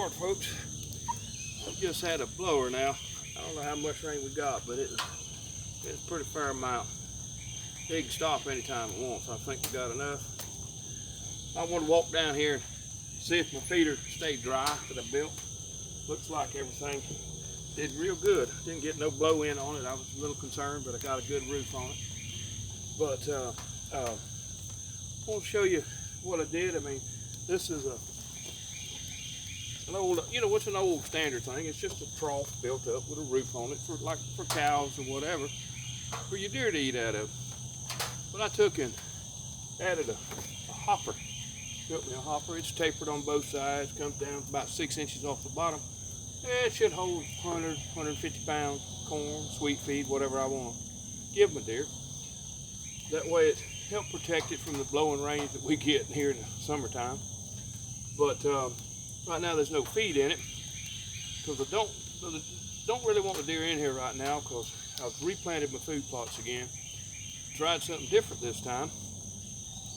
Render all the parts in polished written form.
Lord, folks. We just had a blower now. I don't know how much rain we got, but it's a pretty fair amount. It can stop anytime it wants. I think we got enough. I want to walk down here and see if my feeder stayed dry that I built. Looks like everything did real good. Didn't get no blow in on it. I was a little concerned, but I got a good roof on it. But I want to show you what I did. I mean, this is an old, what's an old standard thing? It's just a trough built up with a roof on it for cows or whatever, for your deer to eat out of. But I took and added a hopper. Built me a hopper. It's tapered on both sides, comes down about 6 inches off the bottom. It should hold 100, 150 pounds corn, sweet feed, whatever I want to give my deer. That way it helps protect it from the blowing rains that we get here in the summertime. But right now there's no feed in it because I don't really want the deer in here right now because I've replanted my food plots again. Tried something different this time.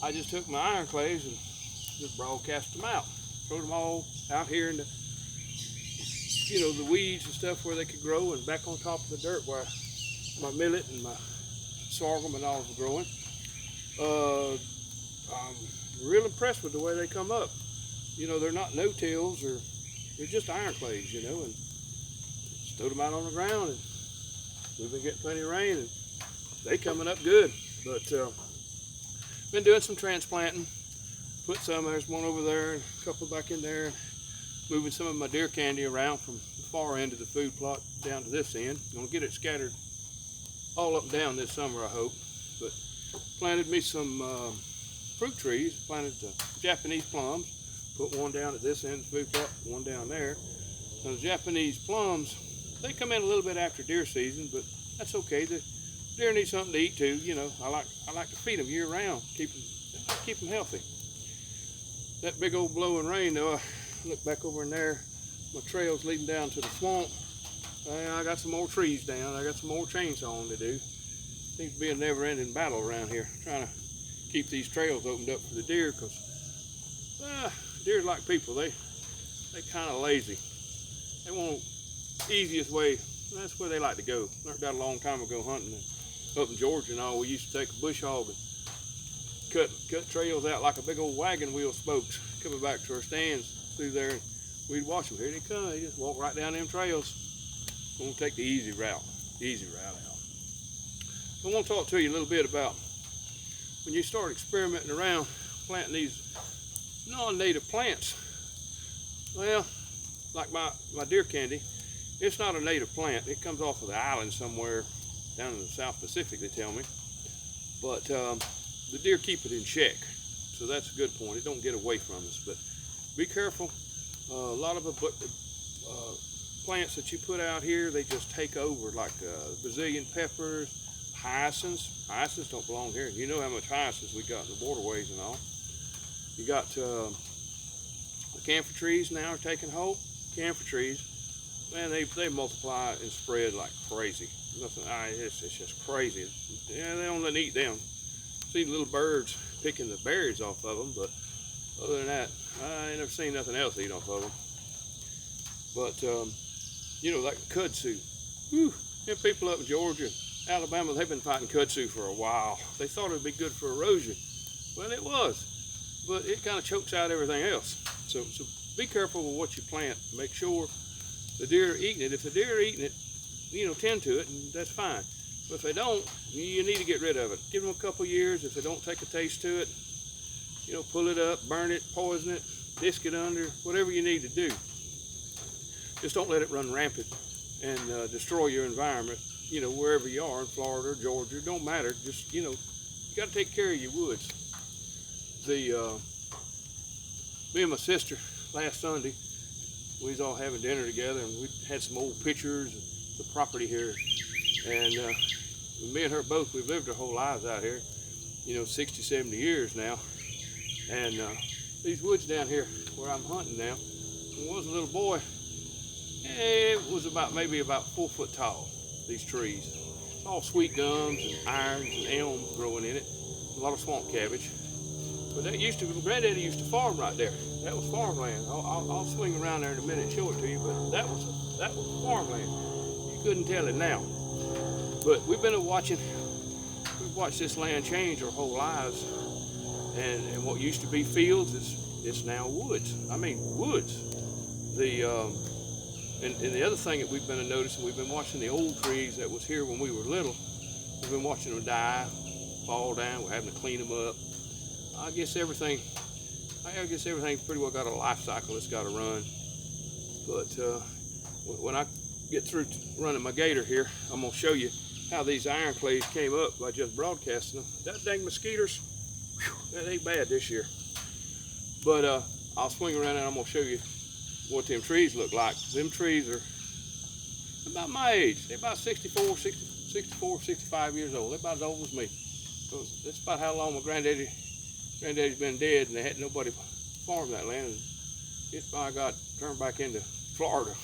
I just took my iron clays and just broadcast them out. Throw them all out here in the, the weeds and stuff where they could grow, and back on top of the dirt where my millet and my sorghum and all is growing. I'm real impressed with the way they come up. They're not no-tills, or they're just iron clays, and stood them out on the ground, and we've been getting plenty of rain, and they coming up good. But been doing some transplanting. Put some, there's one over there, and a couple back in there. Moving some of my deer candy around from the far end of the food plot down to this end. I'm gonna get it scattered all up and down this summer, I hope. But planted me some fruit trees. Planted Japanese plums. Put one down at this end of the food plot, one down there. Now, the Japanese plums, they come in a little bit after deer season, but that's okay. The deer need something to eat too. I like to feed them year round, keep them healthy. That big old blowing rain though, I look back over in there, my trail's leading down to the swamp. I got some more trees down. I got some more chainsawing to do. Seems to be a never-ending battle around here, trying to keep these trails opened up for the deer, because deer like people, they kind of lazy. They want the easiest way. That's where they like to go. Learned that a long time ago hunting up in Georgia and all. We used to take a bush hog and cut trails out like a big old wagon wheel spokes, coming back to our stands through there, and we'd watch them. Here they come. They just walk right down them trails. We're gonna take the easy route out. I want to talk to you a little bit about when you start experimenting around planting these non-native plants. Well, like my deer candy, it's not a native plant. It comes off of the island somewhere down in the South Pacific, they tell me. But the deer keep it in check, so that's a good point. It don't get away from us. But be careful. A lot of the plants that you put out here, they just take over, like Brazilian peppers, hyacinths. Hyacinths don't belong here. You know how much hyacinths we got in the waterways and all. You got the camphor trees now are taking hold. Camphor trees, man, they multiply and spread like crazy. It's just crazy. Yeah, they don't let eat them. See the little birds picking the berries off of them, but other than that, I ain't never seen nothing else eat off of them. But like kudzu. Whew, them people up in Georgia, Alabama, they've been fighting kudzu for a while. They thought it would be good for erosion. Well, it was, but it kind of chokes out everything else. So be careful with what you plant. Make sure the deer are eating it. If the deer are eating it, tend to it, and that's fine. But if they don't, you need to get rid of it. Give them a couple years. If they don't take a taste to it, pull it up, burn it, poison it, disc it under, whatever you need to do. Just don't let it run rampant and destroy your environment, wherever you are, in Florida or Georgia, it don't matter. Just, you got to take care of your woods. Me and my sister, last Sunday, we was all having dinner together, and we had some old pictures of the property here. And me and her both, we've lived our whole lives out here, 60, 70 years now. And these woods down here where I'm hunting now, when I was a little boy, it was maybe about 4 foot tall, these trees. It's all sweet gums and irons and elms growing in it. A lot of swamp cabbage. But that used to, Granddaddy used to farm right there. That was farmland. I'll swing around there in a minute and show it to you, but that was farmland. You couldn't tell it now. But we've watched this land change our whole lives. And what used to be fields it's now woods. I mean, woods. And the other thing that we've been noticing, we've been watching the old trees that was here when we were little. We've been watching them die, fall down. We're having to clean them up. I guess everything's pretty well got a life cycle it's got to run. But when I get through running my gator here, I'm gonna show you how these iron clays came up by just broadcasting them. That dang mosquitoes, that ain't bad this year. But I'll swing around and I'm gonna show you what them trees look like. Them trees are about my age. They're about 64, 65 years old. They're about as old as me. So that's about how long my granddaddy's been dead, and they had nobody farm that land. And it by God turned back into Florida.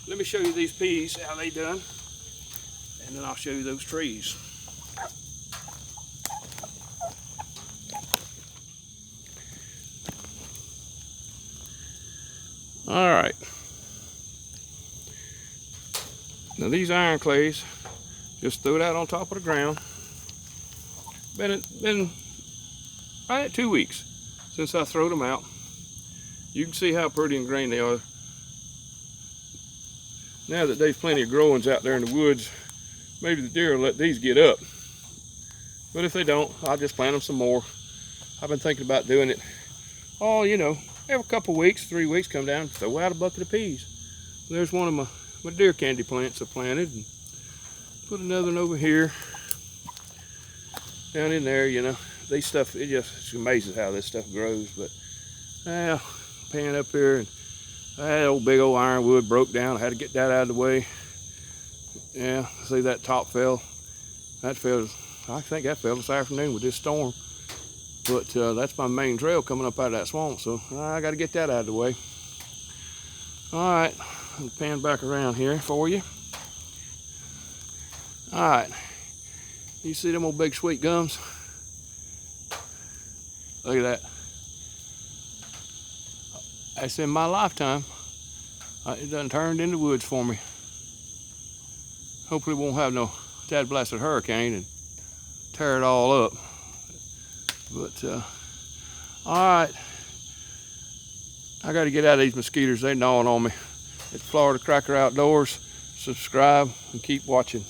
Let me show you these peas, how they done, and then I'll show you those trees. All right. Now these iron clays, just threw it out on top of the ground. Been right at 2 weeks since I throwed them out. You can see how pretty and green they are. Now that there's plenty of growings out there in the woods, maybe the deer will let these get up. But if they don't, I'll just plant them some more. I've been thinking about doing it, every couple weeks, 3 weeks, come down and throw out a bucket of peas. There's one of my deer candy plants I planted, and put another one over here. Down in there, these stuff, it's amazing how this stuff grows. But pan up here, and that old big old ironwood broke down. I had to get that out of the way. Yeah, see that top fell. I think that fell this afternoon with this storm. But that's my main trail coming up out of that swamp, so I got to get that out of the way. All right, I'll pan back around here for you. All right, you see them old big sweet gums? Look at that. That's in my lifetime. It done turned into woods for me. Hopefully we won't have no dad blasted hurricane and tear it all up. But all right, I got to get out of these mosquitoes. They gnawing on me. It's Florida Cracker Outdoors. Subscribe and keep watching.